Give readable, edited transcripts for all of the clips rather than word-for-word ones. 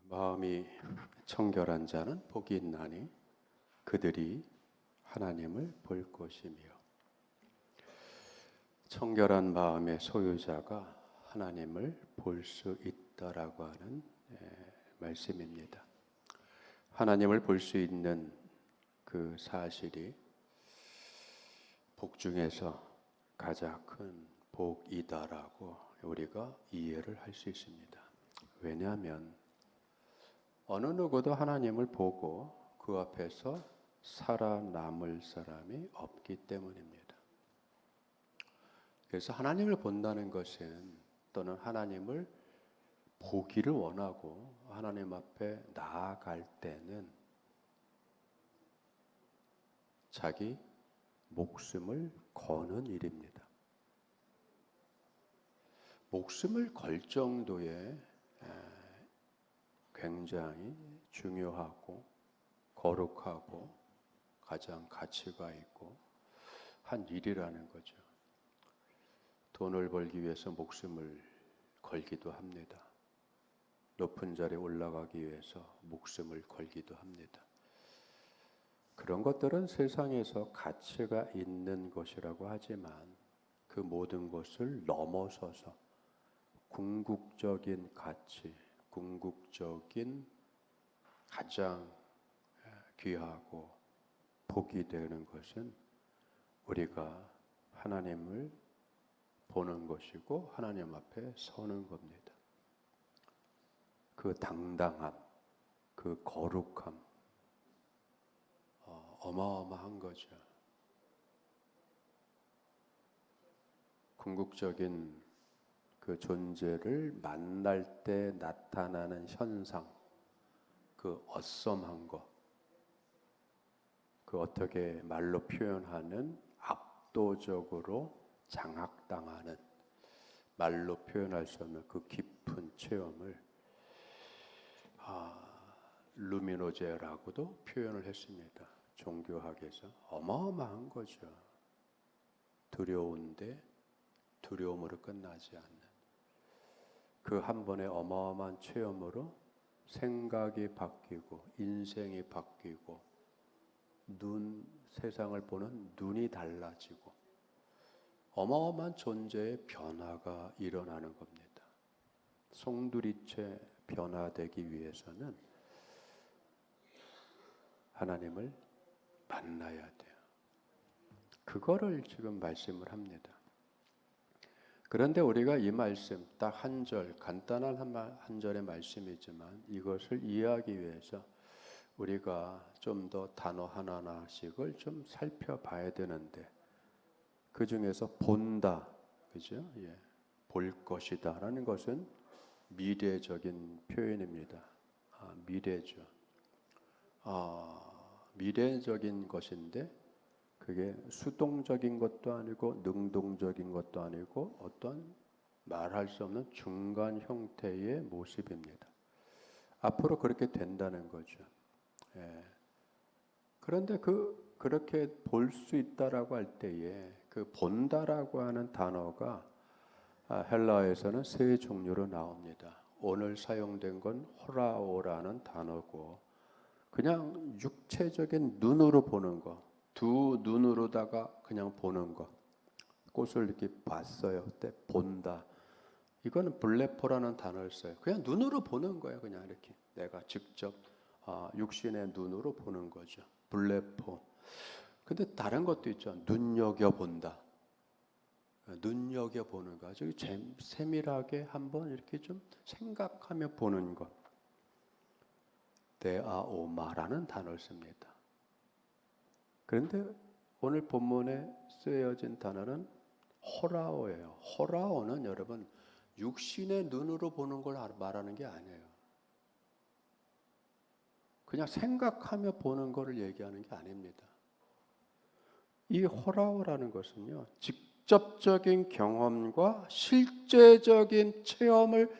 마음이 청결한 자는 복이 있나니 그들이 하나님을 볼 것이며. 청결한 마음의 소유자가 하나님을 볼 수 있다라고 하는 말씀입니다. 하나님을 볼 수 있는 그 사실이 복 중에서 가장 큰 복이다라고 우리가 이해를 할 수 있습니다. 왜냐하면 어느 누구도 하나님을 보고 그 앞에서 살아남을 사람이 없기 때문입니다. 그래서 하나님을 본다는 것은, 또는 하나님을 보기를 원하고 하나님 앞에 나아갈 때는 자기 목숨을 거는 일입니다. 목숨을 걸 정도의 굉장히 중요하고 거룩하고 가장 가치가 있고 한 일이라는 거죠. 돈을 벌기 위해서 목숨을 걸기도 합니다. 높은 자리에 올라가기 위해서 목숨을 걸기도 합니다. 그런 것들은 세상에서 가치가 있는 것이라고 하지만 그 모든 것을 넘어서서 궁극적인 가치, 궁극적인 가장 귀하고 복이 되는 것은 우리가 하나님을 보는 것이고 하나님 앞에 서는 겁니다. 그 당당함, 그 거룩함, 어마어마한 거죠. 궁극적인 그 존재를 만날 때 나타나는 현상, 그 어썸한 것, 그 어떻게 말로 표현하는 압도적으로 장악당하는, 말로 표현할 수 없는 그 깊은 체험을 루미노제라고도 표현을 했습니다. 종교학에서 어마어마한 거죠. 두려운데 두려움으로 끝나지 않는 그 한 번의 어마어마한 체험으로 생각이 바뀌고 인생이 바뀌고 세상을 보는 눈이 달라지고 어마어마한 존재의 변화가 일어나는 겁니다. 송두리째 변화되기 위해서는 하나님을 만나야 돼요. 그거를 지금 말씀을 합니다. 그런데 우리가 이 말씀 딱 한 절, 간단한 한 절의 말씀이지만 이것을 이해하기 위해서 우리가 좀 더 단어 하나하나씩을 좀 살펴봐야 되는데, 그 중에서 본다, 그죠? 볼 것이다라는 것은 미래적인 표현입니다. 미래죠. 미래적인 것인데 그게 수동적인 것도 아니고 능동적인 것도 아니고 어떤 말할 수 없는 중간 형태의 모습입니다. 앞으로 그렇게 된다는 거죠. 그런데 그렇게 볼 수 있다라고 할 때에 그 본다라고 하는 단어가 헬라어에서는 세 종류로 나옵니다. 오늘 사용된 건 호라오라는 단어고, 그냥 육체적인 눈으로 보는 거, 두 눈으로다가 그냥 보는 거, 꽃을 이렇게 봤어요. 그때 본다. 이거는 블레포라는 단어를 써요. 그냥 눈으로 보는 거예요. 그냥 이렇게 내가 직접 육신의 눈으로 보는 거죠. 블레포. 근데 다른 것도 있죠. 눈여겨본다. 눈여겨보는 거. 아주 세밀하게 한번 이렇게 좀 생각하며 보는 것. 데아오마라는 단어를 씁니다. 그런데 오늘 본문에 쓰여진 단어는 호라오예요. 호라오는 여러분 육신의 눈으로 보는 걸 말하는 게 아니에요. 그냥 생각하며 보는 것을 얘기하는 게 아닙니다. 이 호라오라는 것은요, 직접적인 경험과 실제적인 체험을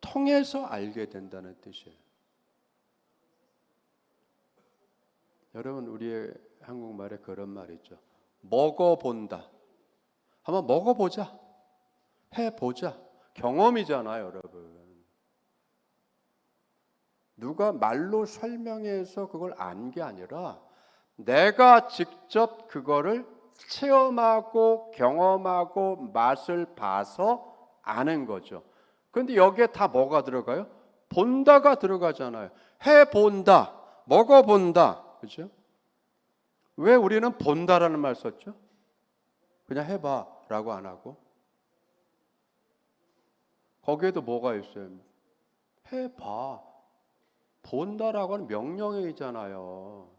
통해서 알게 된다는 뜻이에요. 여러분, 우리의 한국말에 그런 말이 있죠. 먹어본다. 한번 먹어보자. 해보자. 경험이잖아요, 여러분. 누가 말로 설명해서 그걸 안 게 아니라 내가 직접 그거를 체험하고 경험하고 맛을 봐서 아는 거죠. 그런데 여기에 다 뭐가 들어가요? 본다가 들어가잖아요. 해본다, 먹어본다, 그죠? 왜 우리는 본다라는 말 썼죠? 그냥 해봐라고 안 하고 거기에도 뭐가 있어요? 해봐. 본다라고 하는 명령형이잖아요.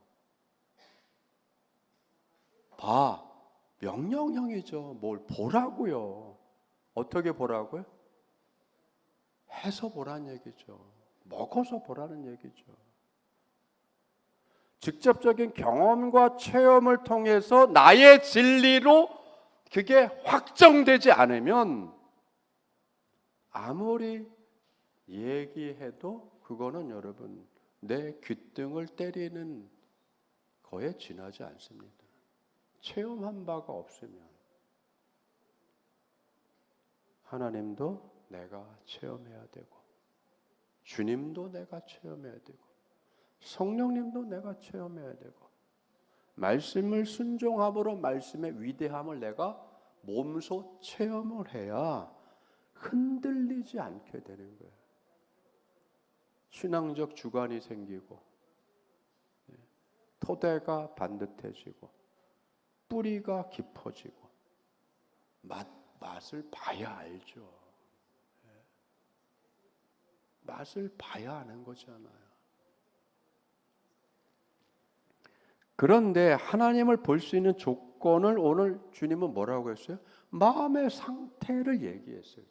봐. 명령형이죠. 뭘 보라고요. 어떻게 보라고요? 해서 보라는 얘기죠. 먹어서 보라는 얘기죠. 직접적인 경험과 체험을 통해서 나의 진리로 그게 확정되지 않으면 아무리 얘기해도 그거는 여러분 내 귓등을 때리는 거에 지나지 않습니다. 체험한 바가 없으면 하나님도 내가 체험해야 되고 주님도 내가 체험해야 되고 성령님도 내가 체험해야 되고 말씀을 순종함으로 말씀의 위대함을 내가 몸소 체험을 해야 흔들리지 않게 되는 거예요. 신앙적 주관이 생기고 토대가 반듯해지고 뿌리가 깊어지고 맛을 봐야 알죠. 맛을 봐야 아는 거잖아요. 그런데 하나님을 볼 수 있는 조건을 오늘 주님은 뭐라고 했어요? 마음의 상태를 얘기했어요.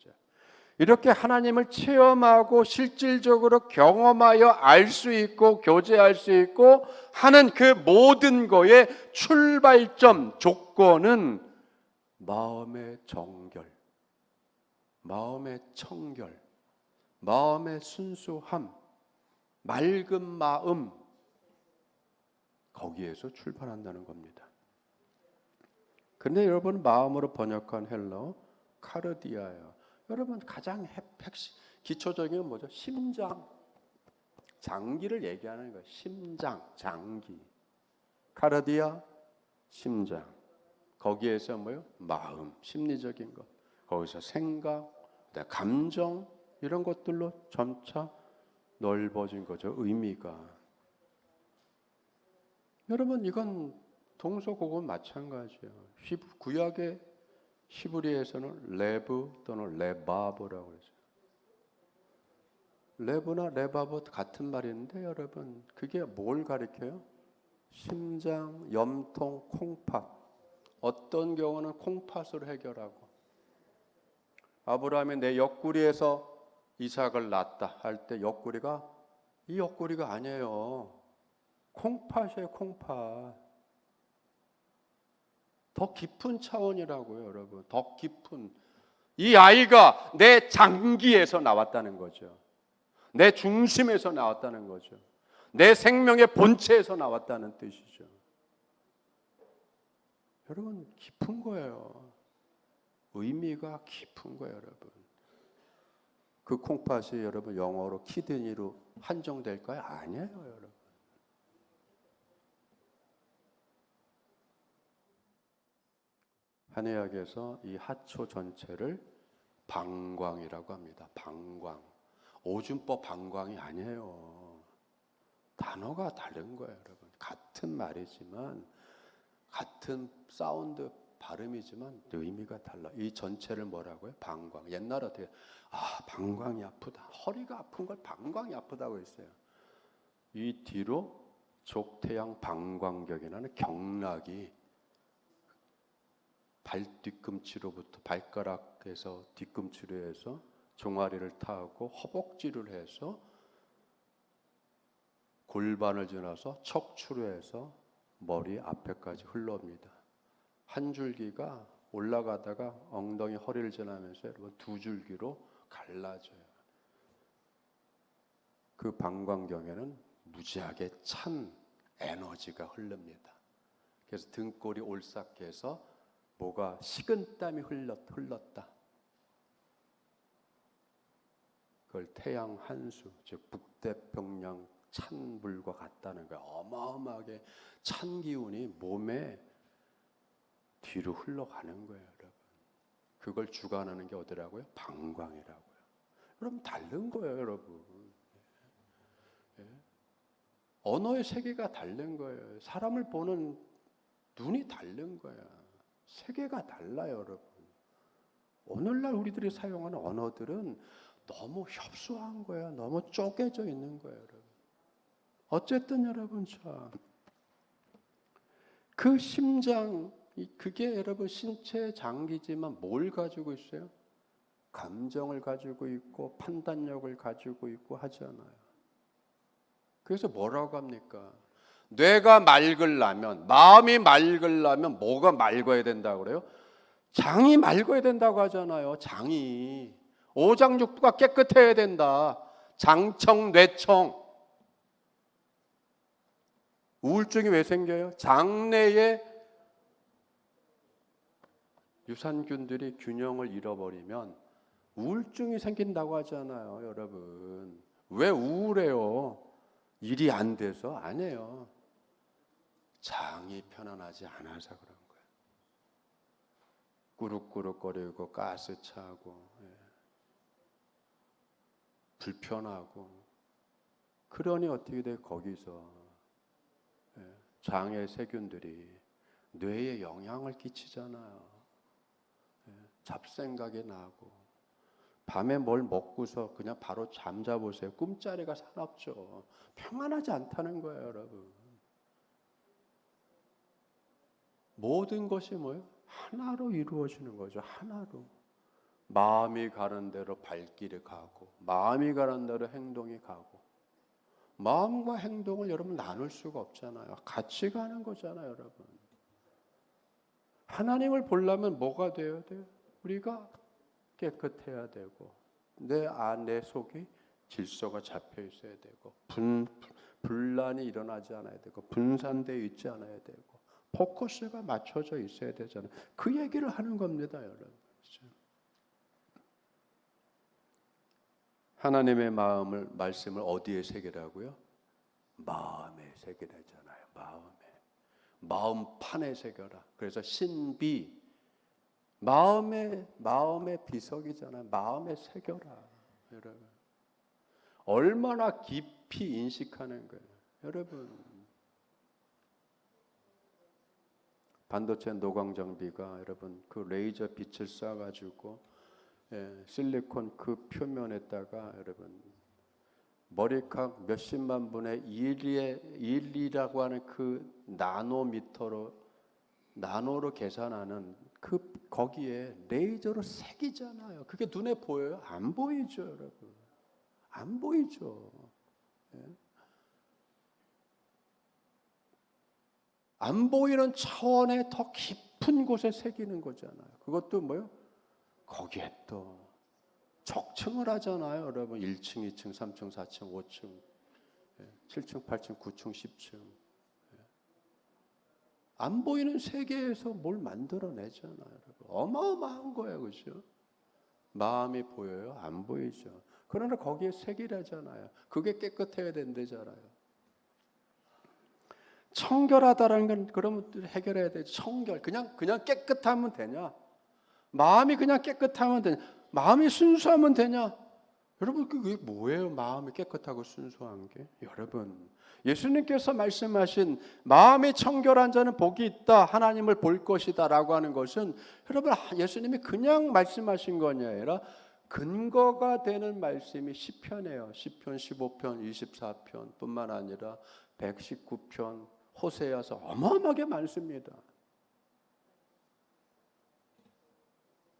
이렇게 하나님을 체험하고 실질적으로 경험하여 알 수 있고 교제할 수 있고 하는 그 모든 거의 출발점 조건은 마음의 정결, 마음의 청결, 마음의 순수함, 맑은 마음, 거기에서 출발한다는 겁니다. 그런데 여러분 마음으로 번역한 헬라어 카르디아예요. 여러분 가장 기초적인 건 뭐죠? 심장, 장기를 얘기하는 거예요. 심장, 장기. 카르디아, 심장. 거기에서 뭐요? 마음, 심리적인 것. 거기서 생각, 감정 이런 것들로 점차 넓어진 거죠. 의미가. 여러분 이건 동서고금 마찬가지예요. 구약의 히브리에서는 레브 또는 레바브라고 그러죠. 레브나 레바브 같은 말인데 여러분 그게 뭘 가리켜요? 심장, 염통, 콩팥. 어떤 경우는 콩팥으로 해결하고 아브라함이 내 옆구리에서 이삭을 낳았다 할 때 옆구리가 이 옆구리가 아니에요. 콩팥이에요. 콩팥. 더 깊은 차원이라고요, 여러분. 더 깊은. 이 아이가 내 장기에서 나왔다는 거죠. 내 중심에서 나왔다는 거죠. 내 생명의 본체에서 나왔다는 뜻이죠. 여러분, 깊은 거예요. 의미가 깊은 거예요, 여러분. 그 콩팥이 여러분 영어로 키드니로 한정될까요? 아니에요, 여러분. 한의학에서 이 하초 전체를 방광이라고 합니다. 방광. 오줌법 방광이 아니에요. 단어가 다른 거예요, 여러분. 같은 말이지만 같은 사운드 발음이지만 의미가 달라. 이 전체를 뭐라고요? 방광. 옛날에 어떻게 방광이 아프다. 허리가 아픈 걸 방광이 아프다고 했어요. 이 뒤로 족태양 방광경이라는 경락이 발 뒤꿈치로부터 발가락에서 뒤꿈치로 해서 종아리를 타고 허벅지를 해서 골반을 지나서 척추로 해서 머리 앞에까지 흘러옵니다. 한 줄기가 올라가다가 엉덩이 허리를 지나면서 여러분 두 줄기로 갈라져요. 그 방광경에는 무지하게 찬 에너지가 흐릅니다. 그래서 등골이 올싹해서 뭐가 식은땀이 흘렀다. 그걸 태양 한수, 즉 북태평양 찬물과 같다는 거예요. 어마어마하게 찬 기운이 몸에 뒤로 흘러가는 거예요, 여러분. 그걸 주관하는 게 어디라고요? 방광이라고요. 그럼 다른 거예요, 여러분. 예? 언어의 세계가 다른 거예요. 사람을 보는 눈이 다른 거야. 세계가 달라요, 여러분. 오늘날 우리들이 사용하는 언어들은 너무 협소한 거야. 너무 쪼개져 있는 거예요, 여러분. 어쨌든 여러분, 그 심장, 그게 여러분 신체의 장기지만 뭘 가지고 있어요? 감정을 가지고 있고 판단력을 가지고 있고 하잖아요. 그래서 뭐라고 합니까? 뇌가 맑으려면, 마음이 맑으려면 뭐가 맑아야 된다고 그래요? 장이 맑아야 된다고 하잖아요. 장이. 오장육부가 깨끗해야 된다. 장청, 뇌청. 우울증이 왜 생겨요? 장내에 유산균들이 균형을 잃어버리면 우울증이 생긴다고 하잖아요, 여러분. 왜 우울해요? 일이 안 돼서? 아니에요. 장이 편안하지 않아서 그런 거예요. 꾸룩꾸룩거리고 가스 차고 불편하고. 그러니 어떻게 돼? 거기서 장의 세균들이 뇌에 영향을 끼치잖아요. 잡생각이 나고 밤에 뭘 먹고서 그냥 바로 잠자보세요. 꿈자리가 사납죠. 평안하지 않다는 거예요, 여러분. 모든 것이 뭐예요? 하나로 이루어지는 거죠. 하나로. 마음이 가는 대로 발길이 가고, 마음이 가는 대로 행동이 가고. 마음과 행동을 여러분 나눌 수가 없잖아요. 같이 가는 거잖아요, 여러분. 하나님을 보려면 뭐가 되어야 돼요? 우리가 깨끗해야 되고, 내 속이 질서가 잡혀 있어야 되고, 분란이 일어나지 않아야 되고, 분산되어 있지 않아야 되고, 포커스가 맞춰져 있어야 되잖아요. 그 얘기를 하는 겁니다, 여러분. 하나님의 말씀을 어디에 새기라고요? 마음에 새기라잖아요. 마음판에 새겨라. 그래서 신비, 마음의 비석이잖아요. 마음에 새겨라, 여러분. 얼마나 깊이 인식하는 거예요, 여러분. 반도체 노광 장비가 여러분 그 레이저 빛을 쏴가지고 실리콘 그 표면에다가 여러분 머리카락 몇십만 분의 1이라고 하는 그 나노로 계산하는 그 거기에 레이저로 색이잖아요. 그게 눈에 보여요? 안 보이죠, 여러분. 안 보이죠. 안 보이는 차원의 더 깊은 곳에 새기는 거잖아요. 그것도 뭐요? 거기에 또 적층을 하잖아요, 여러분. 1층, 2층, 3층, 4층, 5층, 7층, 8층, 9층, 10층. 안 보이는 세계에서 뭘 만들어내잖아요, 여러분. 어마어마한 거예요, 그렇죠? 마음이 보여요? 안 보이죠. 그러나 거기에 색이라잖아요. 그게 깨끗해야 된다잖아요. 청결하다라는 건 그러면 해결해야 되죠. 청결. 그냥 깨끗하면 되냐? 마음이 그냥 깨끗하면 되냐? 마음이 순수하면 되냐? 여러분, 그게 뭐예요? 마음이 깨끗하고 순수한 게? 여러분, 예수님께서 말씀하신 마음이 청결한 자는 복이 있다, 하나님을 볼 것이다 라고 하는 것은 여러분, 예수님이 그냥 말씀하신 것이 아니라 근거가 되는 말씀이 시편이에요. 시편 15편, 24편 뿐만 아니라 119편, 호세아서 어마어마하게 많습니다.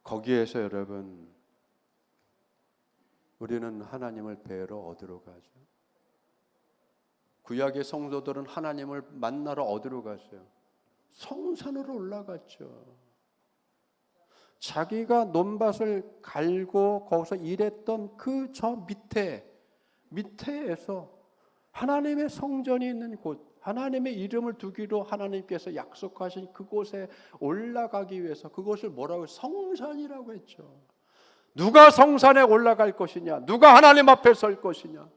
거기에서 여러분, 우리는 하나님을 뵈러 어디로 가죠? 구약의 성도들은 하나님을 만나러 어디로 갔어요? 성산으로 올라갔죠. 자기가 논밭을 갈고 거기서 일했던 그 저 밑에에서 하나님의 성전이 있는 곳, 하나님의 이름을 두기로 하나님께서 약속하신 그곳에 올라가기 위해서 그곳을 뭐라고 해요? 성산이라고 했죠. 누가 성산에 올라갈 것이냐? 누가 하나님 앞에 설 것이냐?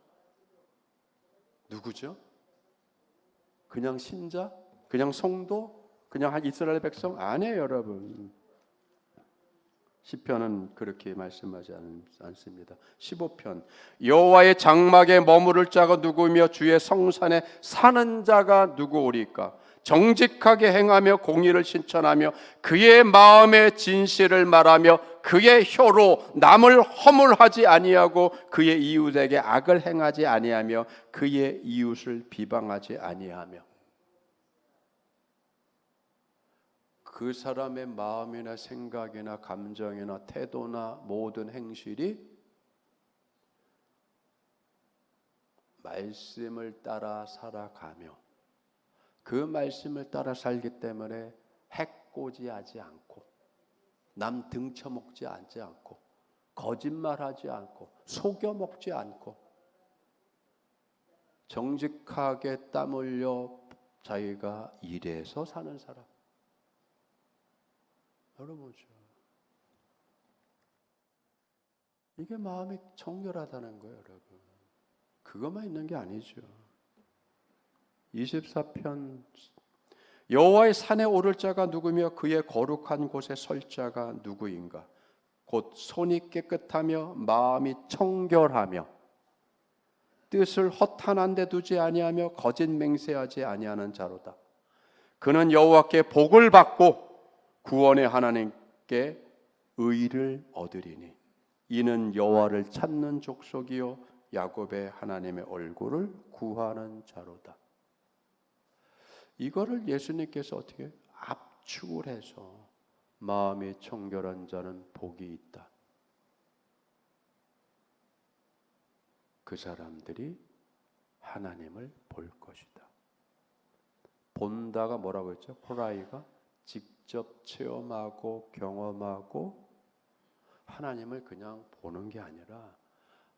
누구죠? 그냥 신자? 그냥 성도? 그냥 한 이스라엘 백성? 아니에요, 여러분. 시편은 그렇게 말씀하지 않습니다. 15편 여호와의 장막에 머무를 자가 누구며 주의 성산에 사는 자가 누구오리까? 정직하게 행하며 공의를 실천하며 그의 마음의 진실을 말하며 그의 혀로 남을 허물하지 아니하고 그의 이웃에게 악을 행하지 아니하며 그의 이웃을 비방하지 아니하며. 그 사람의 마음이나 생각이나 감정이나 태도나 모든 행실이 말씀을 따라 살아가며 그 말씀을 따라 살기 때문에 해코지하지 않고 남 등쳐먹지 않고 거짓말하지 않고 속여먹지 않고 정직하게 땀 흘려 자기가 일해서 사는 사람. 여러분죠. 이게 마음이 청결하다는 거예요, 여러분. 그것만 있는 게 아니죠. 24편 여호와의 산에 오를 자가 누구며 그의 거룩한 곳에 설 자가 누구인가? 곧 손이 깨끗하며 마음이 청결하며 뜻을 허탄한 데 두지 아니하며 거짓 맹세하지 아니하는 자로다. 그는 여호와께 복을 받고 구원의 하나님께 의를 얻으리니 이는 여호와를 찾는 족속이요 야곱의 하나님의 얼굴을 구하는 자로다. 이거를 예수님께서 어떻게 압축을 해서 마음이 청결한 자는 복이 있다. 그 사람들이 하나님을 볼 것이다. 본다가 뭐라고 했죠? 호라이가 직접 체험하고 경험하고 하나님을 그냥 보는 게 아니라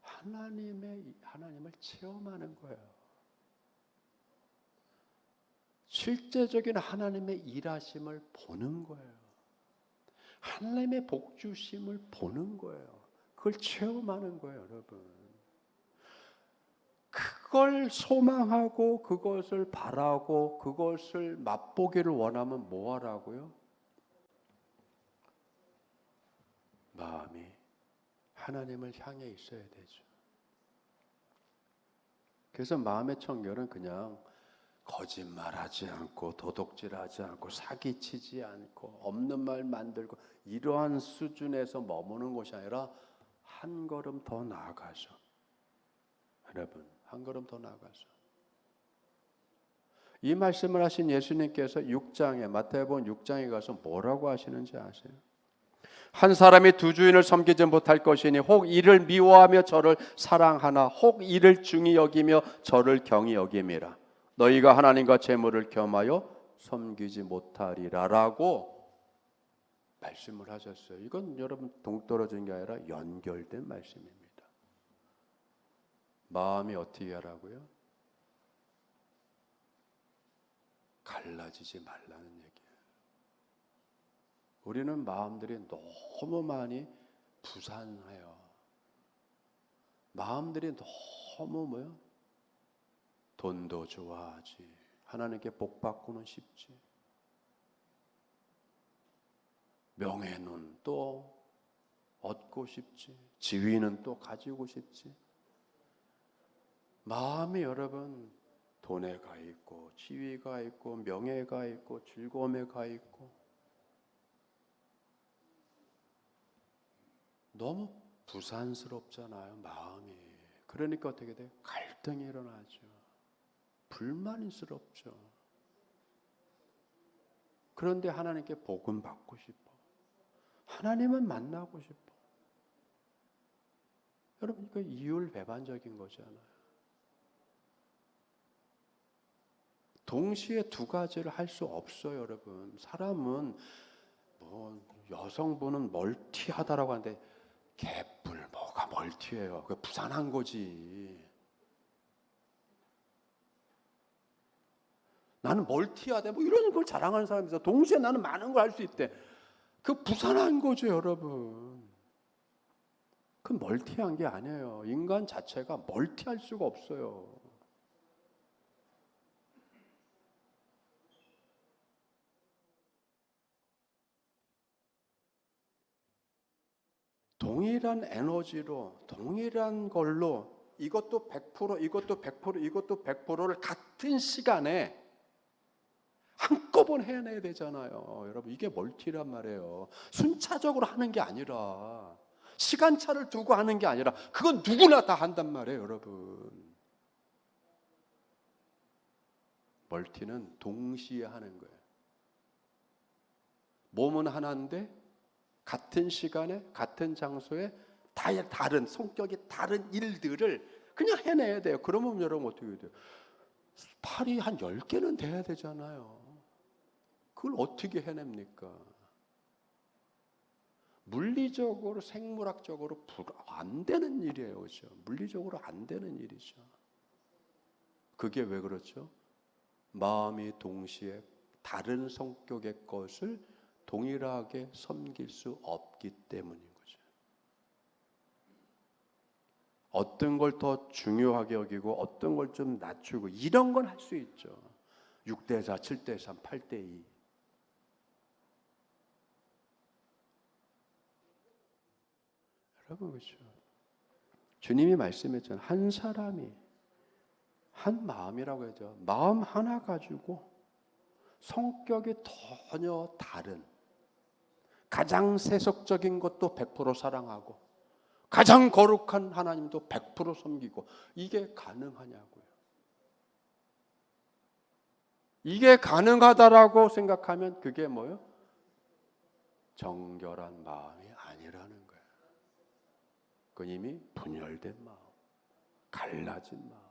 하나님을 체험하는 거예요. 실제적인 하나님의 일하심을 보는 거예요. 하나님의 복주심을 보는 거예요. 그걸 체험하는 거예요, 여러분. 그걸 소망하고 그것을 바라고 그것을 맛보기를 원하면 뭐 하라고요? 마음이 하나님을 향해 있어야 되죠. 그래서 마음의 청결은 그냥 거짓말하지 않고 도둑질하지 않고 사기치지 않고 없는 말 만들고 이러한 수준에서 머무는 것이 아니라 한 걸음 더 나아가서, 여러분, 한 걸음 더 나아가서 이 말씀을 하신 예수님께서 6장에 마태복음 6장에 가서 뭐라고 하시는지 아세요? 한 사람이 두 주인을 섬기지 못할 것이니 혹 이를 미워하며 저를 사랑하나 혹 이를 중히 여기며 저를 경히 여김이라. 너희가 하나님과 재물을 겸하여 섬기지 못하리라라고 말씀을 하셨어요. 이건 여러분 동떨어진 게 아니라 연결된 말씀입니다. 마음이 어떻게 하라고요? 갈라지지 말라는 얘기예요. 우리는 마음들이 너무 많이 부산해요. 마음들이 너무 뭐요? 돈도 좋아하지. 하나님께 복 받고는 싶지. 명예는 또 얻고 싶지. 지위는 또 가지고 싶지. 마음이 여러분 돈에 가 있고 지위가 있고 명예가 있고 즐거움에 가 있고 너무 부산스럽잖아요, 마음이. 그러니까 어떻게 돼요? 갈등이 일어나죠. 불만스럽죠. 그런데 하나님께 복음 받고 싶어. 하나님은 만나고 싶어. 여러분, 이거 이율배반적인 거잖아요. 동시에 두 가지를 할 수 없어요, 여러분. 사람은 뭐 여성분은 멀티하다라고 하는데 개뿔 뭐가 멀티해요. 그 부산한 거지. 나는 멀티하대 뭐 이런 걸 자랑하는 사람이 있어. 동시에 나는 많은 걸 할 수 있대. 그 부산한 거죠, 여러분. 그 멀티한 게 아니에요. 인간 자체가 멀티할 수가 없어요. 동일한 에너지로, 동일한 걸로 이것도 100%, 이것도 100%, 이것도 100%를 같은 시간에 한꺼번에 해내야 되잖아요. 여러분, 이게 멀티란 말이에요. 순차적으로 하는 게 아니라, 시간차를 두고 하는 게 아니라, 그건 누구나 다 한단 말이에요, 여러분. 멀티는 동시에 하는 거예요. 몸은 하나인데 같은 시간에 같은 장소에 다른 성격이 다른 일들을 그냥 해내야 돼요. 그러면 여러분 어떻게 돼요? 팔이 한 10개는 돼야 되잖아요. 그걸 어떻게 해냅니까? 물리적으로 생물학적으로 안 되는 일이에요. 그렇죠? 물리적으로 안 되는 일이죠. 그게 왜 그렇죠? 마음이 동시에 다른 성격의 것을 동일하게 섬길 수 없기 때문인 거죠. 어떤 걸 더 중요하게 여기고 어떤 걸 좀 낮추고 이런 건 할 수 있죠. 6대4, 7대3, 8대2. 여러분 그렇죠. 주님이 말씀했잖아요. 한 사람이 한 마음이라고 하죠. 마음 하나 가지고 성격이 전혀 다른, 가장 세속적인 것도 100% 사랑하고 가장 거룩한 하나님도 100% 섬기고, 이게 가능하냐고요. 이게 가능하다라고 생각하면 그게 뭐예요? 정결한 마음이 아니라는 거예요. 그건 이미 분열된 마음, 갈라진 마음,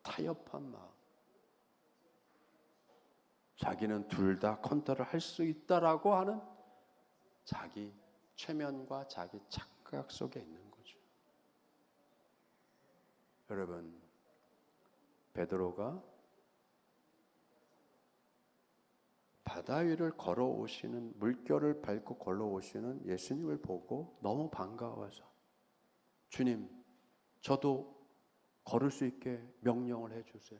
타협한 마음. 자기는 둘 다 컨트롤 할 수 있다라고 하는 자기 최면과 자기 착각 속에 있는 거죠. 여러분, 베드로가 바다 위를 걸어오시는, 물결을 밟고 걸어오시는 예수님을 보고 너무 반가워서, 주님, 저도 걸을 수 있게 명령을 해주세요.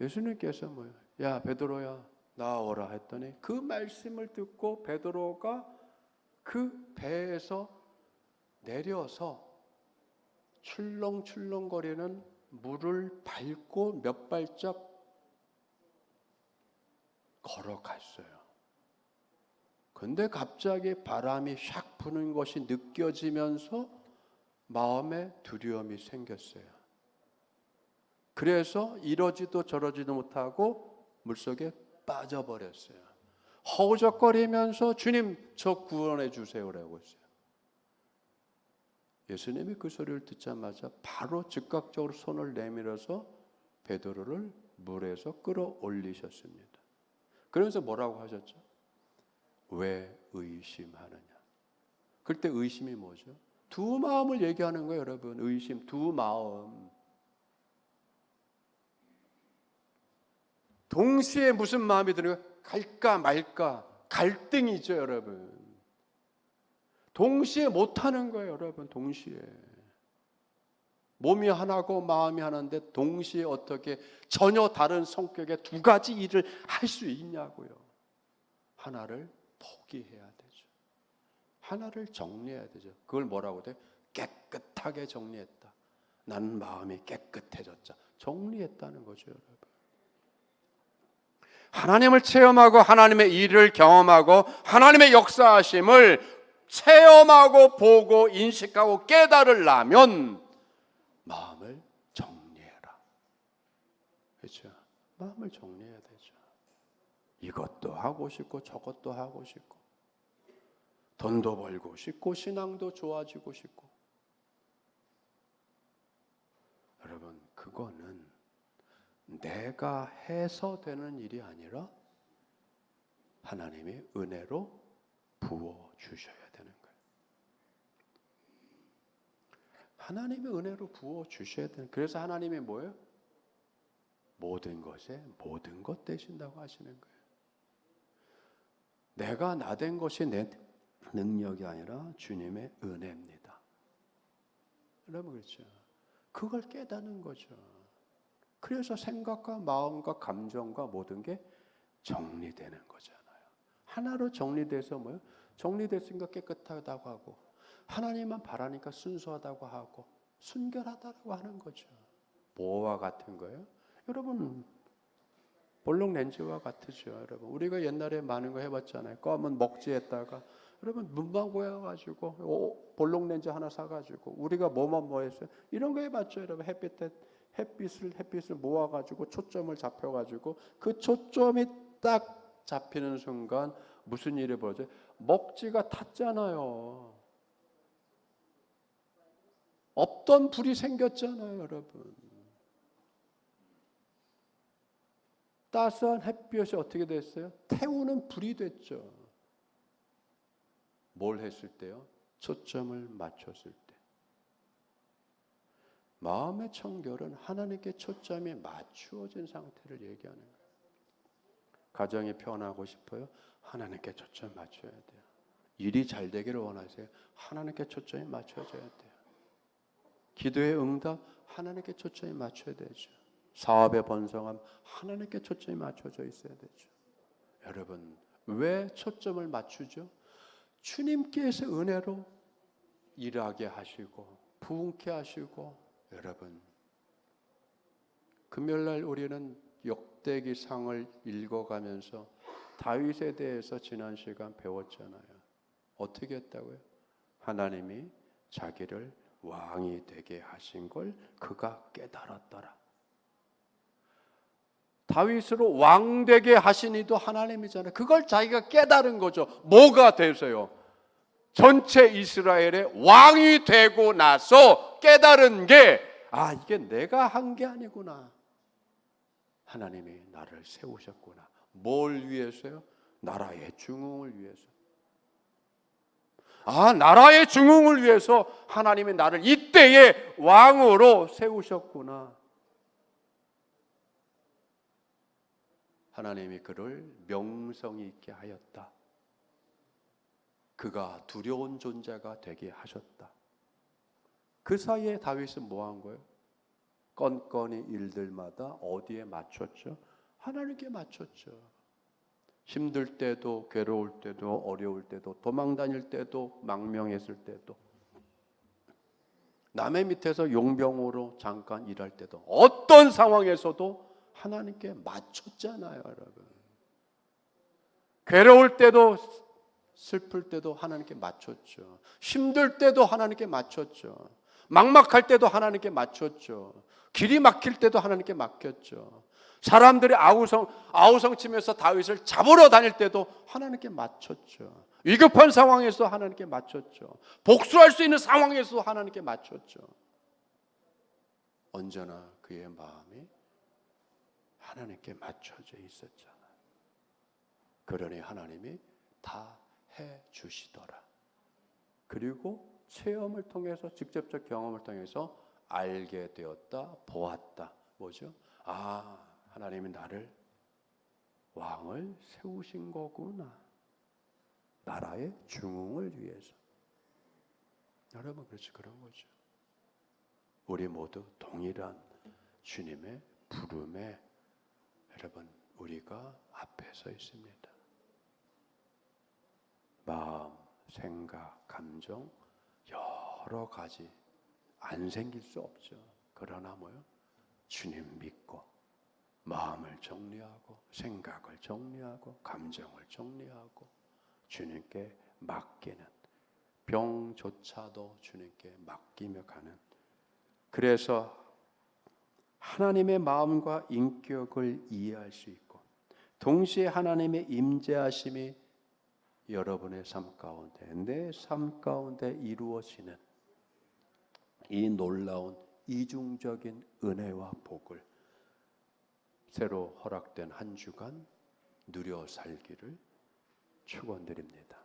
예수님께서 뭐예요? 야, 베드로야, 나와라 했더니 그 말씀을 듣고 베드로가 그 배에서 내려서 출렁출렁거리는 물을 밟고 몇 발짝 걸어갔어요. 근데 갑자기 바람이 샥 부는 것이 느껴지면서 마음에 두려움이 생겼어요. 그래서 이러지도 저러지도 못하고 물속에 빠져버렸어요. 허우적거리면서 주님, 저 구원해 주세요라고 했어요. 예수님이 그 소리를 듣자마자 바로 즉각적으로 손을 내밀어서 베드로를 물에서 끌어올리셨습니다. 그러면서 뭐라고 하셨죠? 왜 의심하느냐? 그때 의심이 뭐죠? 두 마음을 얘기하는 거예요, 여러분. 의심, 두 마음. 동시에 무슨 마음이 드는 거예요? 갈까 말까. 갈등이죠, 여러분. 동시에 못하는 거예요, 여러분. 동시에. 몸이 하나고 마음이 하나인데 동시에 어떻게 전혀 다른 성격의 두 가지 일을 할 수 있냐고요. 하나를 포기해야 되죠. 하나를 정리해야 되죠. 그걸 뭐라고 돼요? 깨끗하게 정리했다. 나는 마음이 깨끗해졌자. 정리했다는 거죠, 여러분. 하나님을 체험하고 하나님의 일을 경험하고 하나님의 역사하심을 체험하고 보고 인식하고 깨달으려면 마음을 정리해라. 그렇죠? 마음을 정리해야 되죠. 이것도 하고 싶고 저것도 하고 싶고 돈도 벌고 싶고 신앙도 좋아지고 싶고. 여러분, 그거는 내가 해서 되는 일이 아니라 하나님의 은혜로 부어 주셔야 되는 거예요. 하나님의 은혜로 부어 주셔야 되는. 그래서 하나님이 뭐예요? 모든 것에 모든 것 되신다고 하시는 거예요. 내가 나된 것이 내 능력이 아니라 주님의 은혜입니다. 여러분 그렇죠? 그걸 깨닫는 거죠. 그래서 생각과 마음과 감정과 모든 게 정리되는 거잖아요. 하나로 정리돼서 뭐요? 정리됐으니까 깨끗하다고 하고 하나님만 바라니까 순수하다고 하고 순결하다고 하는 거죠. 뭐와 같은 거예요? 여러분 볼록 렌즈와 같으죠. 여러분 우리가 옛날에 많은 거 해봤잖아요. 검은 먹지에다가 여러분 문방구에 가지고 볼록 렌즈 하나 사가지고 우리가 뭐 했어요? 이런 거 해봤죠. 여러분 햇빛을 모아가지고 초점을 잡혀가지고 그 초점이 딱 잡히는 순간 무슨 일이 벌어져요? 먹지가 탔잖아요. 없던 불이 생겼잖아요, 여러분. 따스한 햇볕이 어떻게 됐어요? 태우는 불이 됐죠. 뭘 했을 때요? 초점을 맞췄을 때. 마음의 청결은 하나님께 초점이 맞추어진 상태를 얘기하는 거예요. 가정이 편하고 싶어요? 하나님께 초점 맞춰야 돼요. 일이 잘 되기를 원하세요? 하나님께 초점이 맞춰져야 돼요. 기도의 응답 하나님께 초점이 맞춰야 되죠. 사업의 번성함 하나님께 초점이 맞춰져 있어야 되죠. 여러분 왜 초점을 맞추죠? 주님께서 은혜로 일하게 하시고 부흥케 하시고 여러분 금요일날 우리는 역대기상을 읽어가면서 다윗에 대해서 지난 시간 배웠잖아요. 어떻게 했다고요? 하나님이 자기를 왕이 되게 하신 걸 그가 깨달았더라. 다윗으로 왕 되게 하신 이도 하나님이잖아요. 그걸 자기가 깨달은 거죠. 뭐가 되세요? 전체 이스라엘의 왕이 되고 나서 깨달은 게 이게 내가 한 게 아니구나. 하나님이 나를 세우셨구나. 뭘 위해서요? 나라의 중흥을 위해서. 나라의 중흥을 위해서 하나님이 나를 이때의 왕으로 세우셨구나. 하나님이 그를 명성이 있게 하였다. 그가 두려운 존재가 되게 하셨다. 그 사이에 다윗은 뭐 한 거예요? 건건이 일들마다 어디에 맞췄죠? 하나님께 맞췄죠. 힘들 때도 괴로울 때도 어려울 때도 도망 다닐 때도 망명했을 때도 남의 밑에서 용병으로 잠깐 일할 때도 어떤 상황에서도 하나님께 맞췄잖아요, 여러분. 괴로울 때도 슬플 때도 하나님께 맞췄죠. 힘들 때도 하나님께 맞췄죠. 막막할 때도 하나님께 맞췄죠. 길이 막힐 때도 하나님께 맡겼죠. 사람들이 아우성 치면서 다윗을 잡으러 다닐 때도 하나님께 맞췄죠. 위급한 상황에서 하나님께 맞췄죠. 복수할 수 있는 상황에서 하나님께 맞췄죠. 언제나 그의 마음이 하나님께 맞춰져 있었잖아요. 그러니 하나님이 다 해주시더라. 그리고 체험을 통해서 직접적 경험을 통해서 알게 되었다, 보았다. 뭐죠? 하나님이 나를 왕을 세우신 거구나. 나라의 중흥을 위해서. 여러분 그렇죠. 그런 거죠. 우리 모두 동일한 주님의 부름에 여러분 우리가 앞에 서 있습니다. 마음, 생각, 감정 여러 가지 안 생길 수 없죠. 그러나 뭐요? 주님 믿고 마음을 정리하고 생각을 정리하고 감정을 정리하고 주님께 맡기는 병조차도 주님께 맡기며 가는 그래서 하나님의 마음과 인격을 이해할 수 있고 동시에 하나님의 임재하심이 여러분의 삶 가운데 내 삶 가운데 이루어지는 이 놀라운 이중적인 은혜와 복을 새로 허락된 한 주간 누려 살기를 축원드립니다.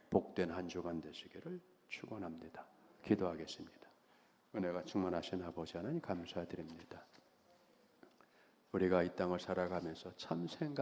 복된 한 주간 되시기를 축원합니다. 기도하겠습니다. 은혜가 충만하신 아버지 하나님 감사드립니다. 우리가 이 땅을 살아가면서 참 생각